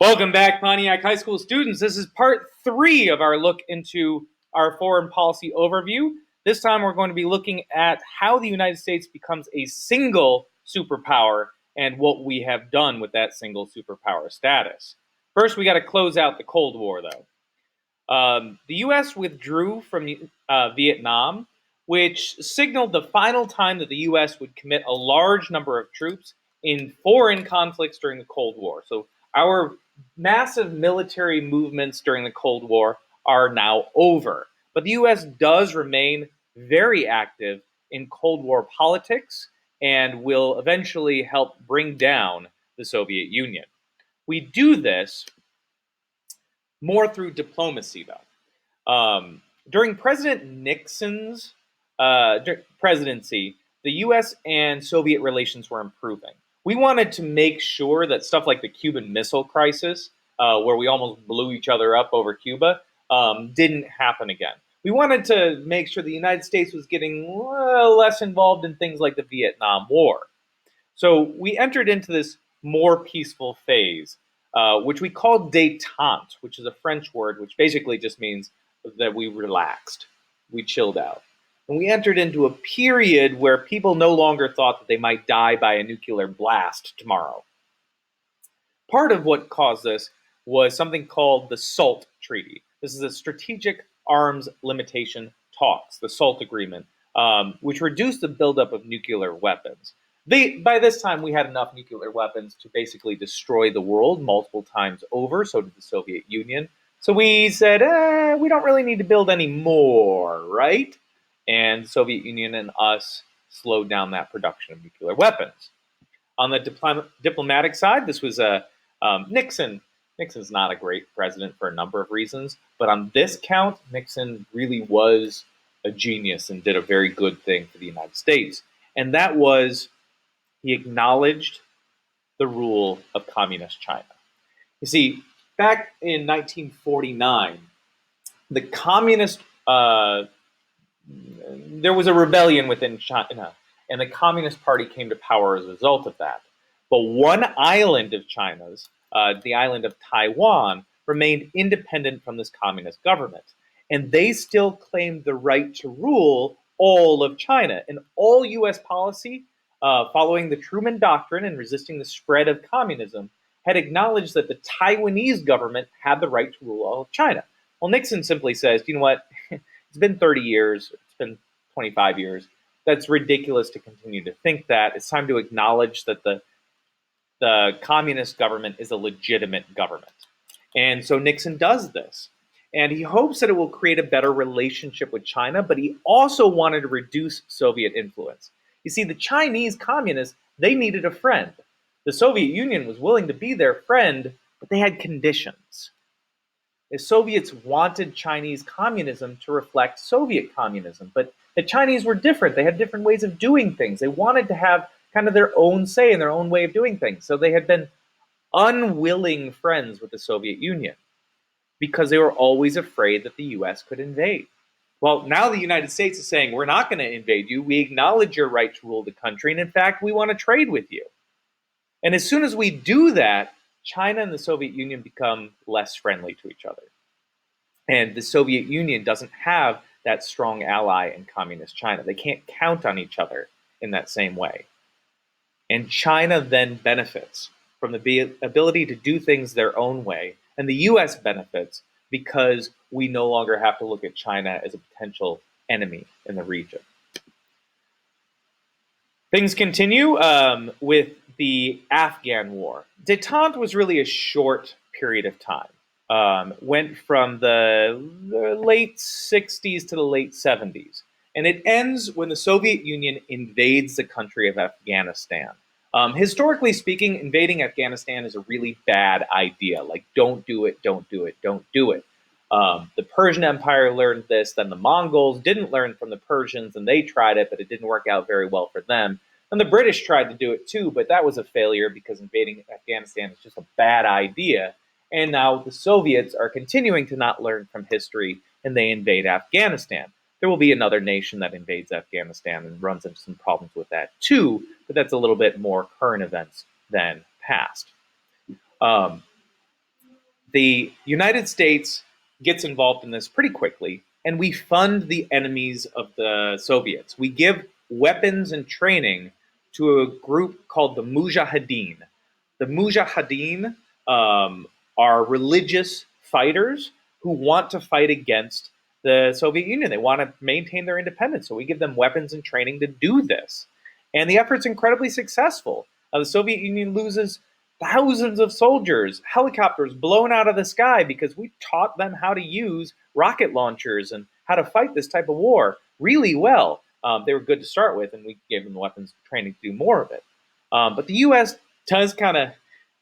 Welcome back, Pontiac High School students. This is part 3 of our look into our foreign policy overview. This time we're going to be looking at how the United States becomes a single superpower and what we have done with that single superpower status. First, we got to close out the Cold War, though. The U.S. withdrew from Vietnam, which signaled the final time that the U.S. would commit a large number of troops in foreign conflicts during the Cold War. So our massive military movements during the Cold War are now over. But the U.S. does remain very active in Cold War politics and will eventually help bring down the Soviet Union. We do this more through diplomacy, though. During President Nixon's presidency, the U.S. and Soviet relations were improving. We wanted to make sure that stuff like the Cuban Missile Crisis, where we almost blew each other up over Cuba, didn't happen again. We wanted to make sure the United States was getting less involved in things like the Vietnam War. So we entered into this more peaceful phase, which we called détente, which is a French word which basically just means that we relaxed, we chilled out. And we entered into a period where people no longer thought that they might die by a nuclear blast tomorrow. Part of what caused this was something called the SALT Treaty. This is a strategic arms limitation talks, the SALT Agreement, which reduced the buildup of nuclear weapons. By this time, we had enough nuclear weapons to basically destroy the world multiple times over, so did the Soviet Union. So we said, we don't really need to build any more, right? And the Soviet Union and us slowed down that production of nuclear weapons. On the diplomatic side, this was Nixon. Nixon's not a great president for a number of reasons, but on this count, Nixon really was a genius and did a very good thing for the United States. And that was he acknowledged the rule of communist China. You see, back in 1949, the communist there was a rebellion within China, and the Communist Party came to power as a result of that. But one island of China's, the island of Taiwan, remained independent from this communist government. And they still claimed the right to rule all of China. And all U.S. policy, following the Truman Doctrine and resisting the spread of communism, had acknowledged that the Taiwanese government had the right to rule all of China. Well, Nixon simply says, you know what? It's been 30 years. It's been 25 years. That's ridiculous to continue to think that. It's time to acknowledge that the communist government is a legitimate government. And so Nixon does this. And he hopes that it will create a better relationship with China, but he also wanted to reduce Soviet influence. You see, the Chinese communists, they needed a friend. The Soviet Union was willing to be their friend, but they had conditions. The Soviets wanted Chinese communism to reflect Soviet communism, but the Chinese were different. They had different ways of doing things. They wanted to have kind of their own say and their own way of doing things. So they had been unwilling friends with the Soviet Union because they were always afraid that the US could invade. Well, now the United States is saying, we're not going to invade you. We acknowledge your right to rule the country. And in fact, we want to trade with you. And as soon as we do that, China and the Soviet Union become less friendly to each other. And the Soviet Union doesn't have that strong ally in communist China. They can't count on each other in that same way. And China then benefits from the ability to do things their own way. And the US benefits because we no longer have to look at China as a potential enemy in the region. Things continue with the Afghan War. Détente was really a short period of time. Went from the late 60s to the late 70s. And it ends when the Soviet Union invades the country of Afghanistan. Historically speaking, invading Afghanistan is a really bad idea. Like, don't do it, don't do it, don't do it. The Persian Empire learned this, then the Mongols didn't learn from the Persians, and they tried it, but it didn't work out very well for them. And the British tried to do it too, but that was a failure because invading Afghanistan is just a bad idea. And now the Soviets are continuing to not learn from history, and they invade Afghanistan. There will be another nation that invades Afghanistan and runs into some problems with that too, but that's a little bit more current events than past. The United States gets involved in this pretty quickly, and we fund the enemies of the Soviets. We give weapons and training to a group called the Mujahideen. The Mujahideen are religious fighters who want to fight against the Soviet Union. They want to maintain their independence, so we give them weapons and training to do this. And the effort's incredibly successful. The Soviet Union loses thousands of soldiers, helicopters blown out of the sky because we taught them how to use rocket launchers and how to fight this type of war really well. They were good to start with, and we gave them the weapons training to do more of it. But the U.S. does kind of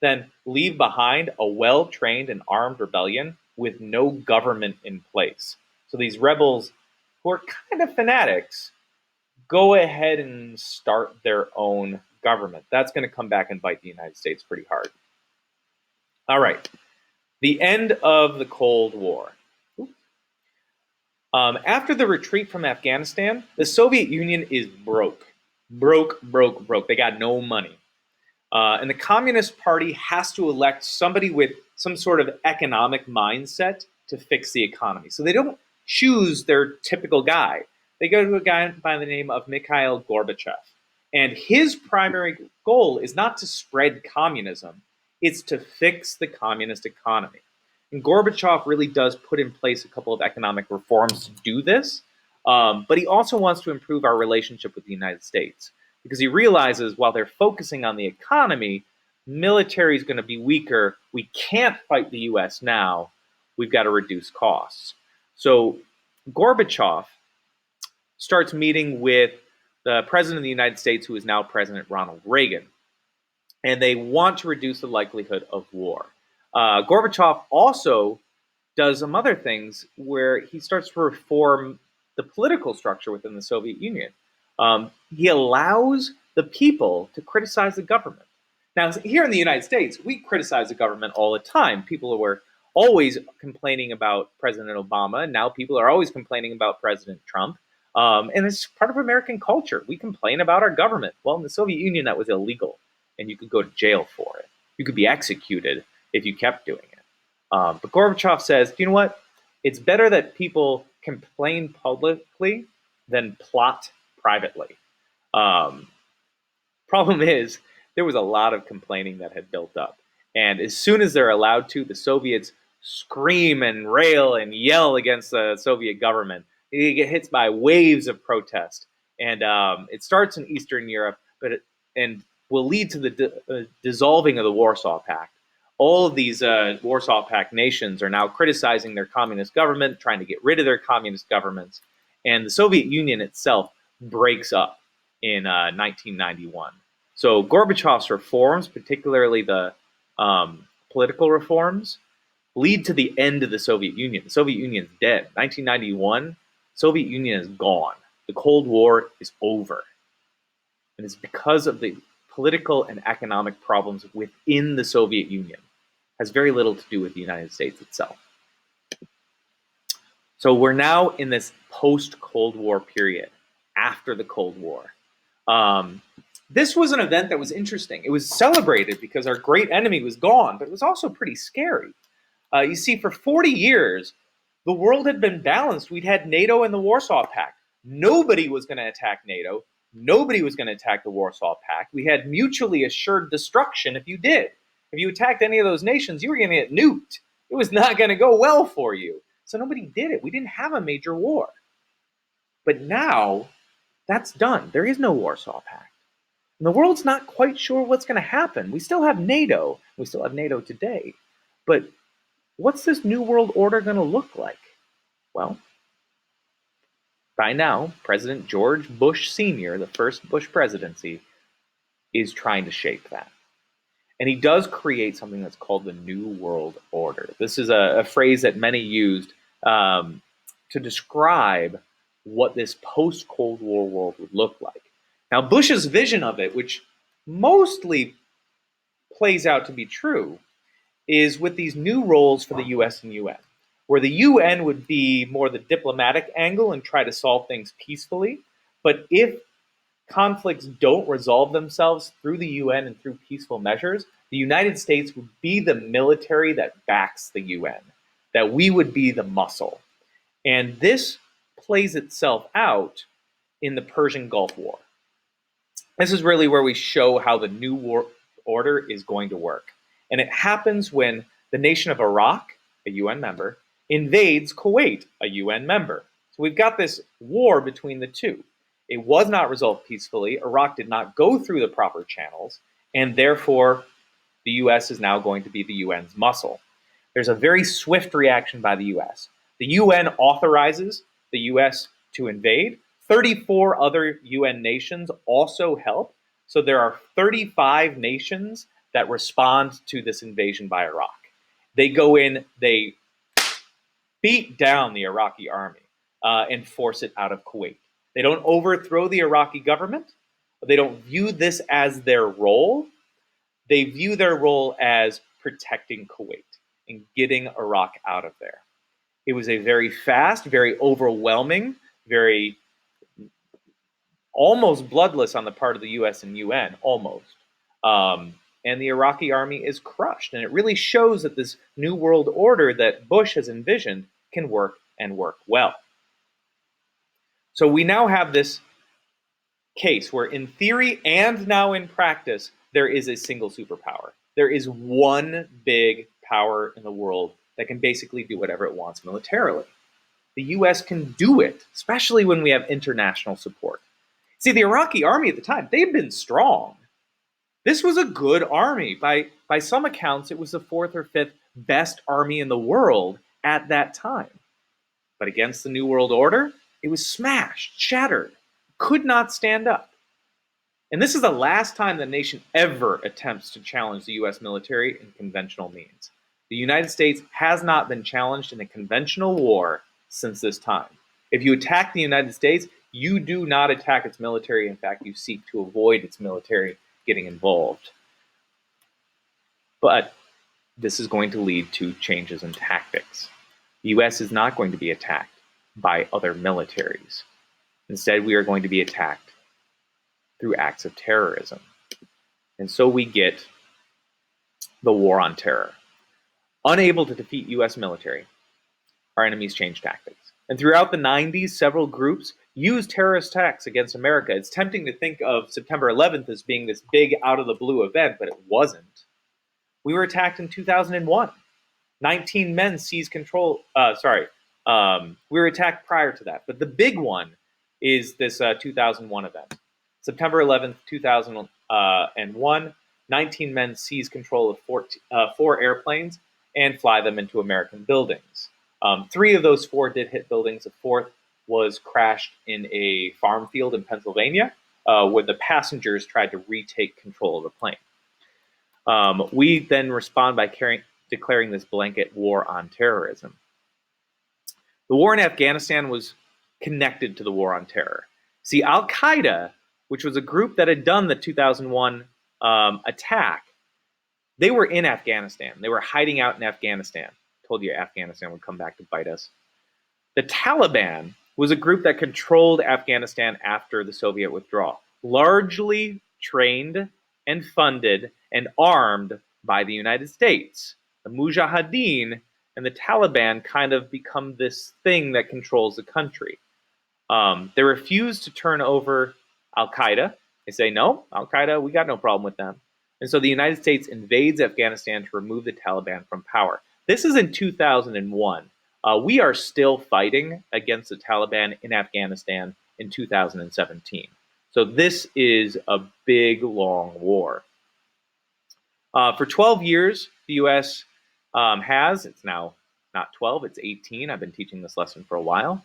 then leave behind a well-trained and armed rebellion with no government in place. So these rebels, who are kind of fanatics, go ahead and start their own government. That's going to come back and bite the United States pretty hard. All right. The end of the Cold War. After the retreat from Afghanistan, the Soviet Union is broke. Broke. They got no money. And the Communist Party has to elect somebody with some sort of economic mindset to fix the economy. So they don't choose their typical guy. They go to a guy by the name of Mikhail Gorbachev. And his primary goal is not to spread communism, it's to fix the communist economy. And Gorbachev really does put in place a couple of economic reforms to do this, but he also wants to improve our relationship with the United States because he realizes while they're focusing on the economy, military is going to be weaker. We can't fight the US now. We've got to reduce costs. So Gorbachev starts meeting with the president of the United States, who is now President Ronald Reagan, and they want to reduce the likelihood of war. Gorbachev also does some other things where he starts to reform the political structure within the Soviet Union. He allows the people to criticize the government. Now, here in the United States, we criticize the government all the time. People were always complaining about President Obama, and now people are always complaining about President Trump. And it's part of American culture. We complain about our government. Well, in the Soviet Union, that was illegal, and you could go to jail for it. You could be executed if you kept doing it. But Gorbachev says, you know what? It's better that people complain publicly than plot privately. Problem is, there was a lot of complaining that had built up. And as soon as they're allowed to, the Soviets scream and rail and yell against the Soviet government. They get hit by waves of protest. And it starts in Eastern Europe, and will lead to the dissolving of the Warsaw Pact. All of these Warsaw Pact nations are now criticizing their communist government, trying to get rid of their communist governments. And the Soviet Union itself breaks up in 1991. So Gorbachev's reforms, particularly the political reforms, lead to the end of the Soviet Union. The Soviet Union is dead. 1991, Soviet Union is gone. The Cold War is over. And it's because of the political and economic problems within the Soviet Union. It has very little to do with the United States itself. So we're now in this post-Cold War period, after the Cold War. This was an event that was interesting. It was celebrated because our great enemy was gone, but it was also pretty scary. You see, for 40 years, the world had been balanced. We'd had NATO and the Warsaw Pact. Nobody was going to attack NATO. Nobody was going to attack the Warsaw Pact. We had mutually assured destruction if you did. If you attacked any of those nations, you were going to get nuked. It was not going to go well for you. So nobody did it. We didn't have a major war. But now, that's done. There is no Warsaw Pact. And the world's not quite sure what's going to happen. We still have NATO. We still have NATO today. But what's this new world order going to look like? Well, by now, President George Bush Sr., the first Bush presidency, is trying to shape that. And he does create something that's called the New World Order. This is a phrase that many used to describe what this post-Cold War world would look like. Now, Bush's vision of it, which mostly plays out to be true, is with these new roles for the US and UN, where the UN would be more the diplomatic angle and try to solve things peacefully. But if conflicts don't resolve themselves through the UN and through peaceful measures, The United States would be the military that backs the UN, that we would be the muscle. And this plays itself out in the Persian Gulf War. This is really where we show how the New World Order is going to work. And it happens when the nation of Iraq, a UN member, invades Kuwait, a UN member. So we've got this war between the two. It was not resolved peacefully. Iraq did not go through the proper channels, and therefore the US is now going to be the UN's muscle. There's a very swift reaction by the US. The UN authorizes the US to invade. 34 other UN nations also help. So there are 35 nations that respond to this invasion by Iraq. They go in, they beat down the Iraqi army and force it out of Kuwait. They don't overthrow the Iraqi government. They don't view this as their role. They view their role as protecting Kuwait and getting Iraq out of there. It was a very fast, very overwhelming, very almost bloodless on the part of the US and UN, almost. And the Iraqi army is crushed. And it really shows that this New World Order that Bush has envisioned can work and work well. So we now have this case where in theory and now in practice, there is a single superpower. There is one big power in the world that can basically do whatever it wants militarily. The US can do it, especially when we have international support. See, the Iraqi army at the time, they'd been strong. This was a good army. By some accounts, it was the fourth or fifth best army in the world at that time. But against the New World Order, it was smashed, shattered, could not stand up. And this is the last time the nation ever attempts to challenge the US military in conventional means. The United States has not been challenged in a conventional war since this time. If you attack the United States, you do not attack its military. In fact, you seek to avoid its military getting involved. But this is going to lead to changes in tactics. The US is not going to be attacked by other militaries. Instead, we are going to be attacked through acts of terrorism. And so we get the war on terror. Unable to defeat US military, our enemies change tactics. And throughout the 90s, several groups used terrorist attacks against America. It's tempting to think of September 11th as being this big out-of-the-blue event, but it wasn't. We were attacked in 2001. 19 men seized control. We were attacked prior to that. But the big one is this 2001 event. September 11th, 2001, 19 men seized control of 4 airplanes and fly them into American buildings. 3 of those 4 did hit buildings. The 4th was crashed in a farm field in Pennsylvania, where the passengers tried to retake control of the plane. We then respond by declaring this blanket war on terrorism. The war in Afghanistan was connected to the war on terror. See, Al-Qaeda, which was a group that had done the 2001 attack, they were in Afghanistan. They were hiding out in Afghanistan. Told you Afghanistan would come back to bite us. The Taliban was a group that controlled Afghanistan after the Soviet withdrawal, largely trained and funded and armed by the United States. The Mujahideen and the Taliban kind of become this thing that controls the country. They refuse to turn over Al-Qaeda. They say, no, Al-Qaeda, we got no problem with them. And so the United States invades Afghanistan to remove the Taliban from power. This is in 2001. We are still fighting against the Taliban in Afghanistan in 2017. So this is a big, long war. For 12 years, the U.S. It's now not 12, it's 18. I've been teaching this lesson for a while.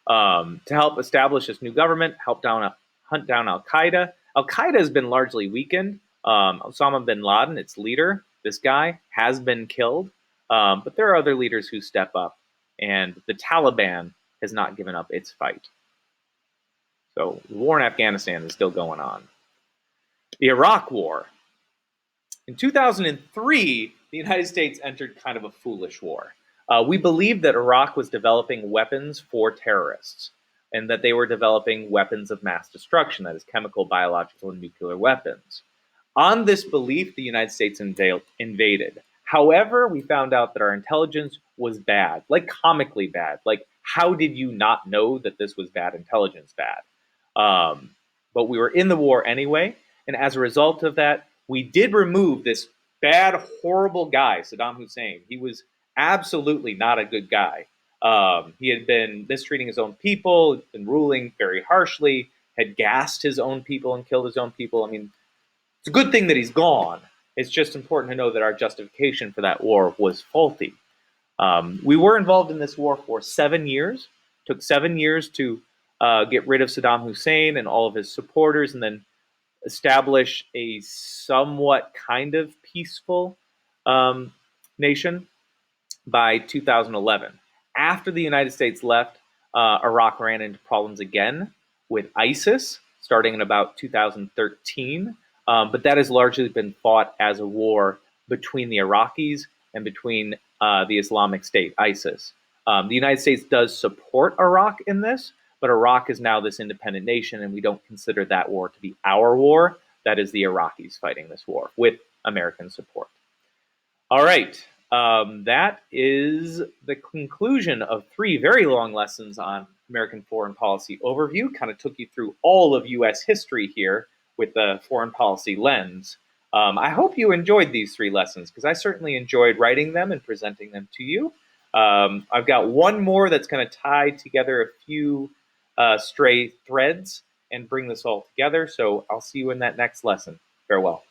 To help establish this new government, hunt down Al-Qaeda. Al-Qaeda has been largely weakened. Osama bin Laden, its leader, this guy, has been killed. But there are other leaders who step up. And the Taliban has not given up its fight. So the war in Afghanistan is still going on. The Iraq War. In 2003, the United States entered kind of a foolish war. We believed that Iraq was developing weapons for terrorists and that they were developing weapons of mass destruction, that is chemical, biological, and nuclear weapons. On this belief, the United States invaded. However, we found out that our intelligence was bad, like comically bad. Like, how did you not know that this was bad intelligence bad? But we were in the war anyway, and as a result of that, we did remove this bad, horrible guy, Saddam Hussein. He was absolutely not a good guy. He had been mistreating his own people, been ruling very harshly, had gassed his own people and killed his own people. I mean, it's a good thing that he's gone. It's just important to know that our justification for that war was faulty. We were involved in this war for 7 years. It took 7 years to get rid of Saddam Hussein and all of his supporters, and then establish a somewhat kind of peaceful nation by 2011. After the United States left, Iraq ran into problems again with ISIS, starting in about 2013. But that has largely been fought as a war between the Iraqis and between the Islamic State, ISIS. The United States does support Iraq in this, but Iraq is now this independent nation, and we don't consider that war to be our war. That is the Iraqis fighting this war with American support. All right. That is the conclusion of 3 very long lessons on American foreign policy overview. Kind of took you through all of U.S. history here with the foreign policy lens. I hope you enjoyed these 3 lessons, because I certainly enjoyed writing them and presenting them to you. I've got one more that's going to tie together a few stray threads and bring this all together. So I'll see you in that next lesson. Farewell.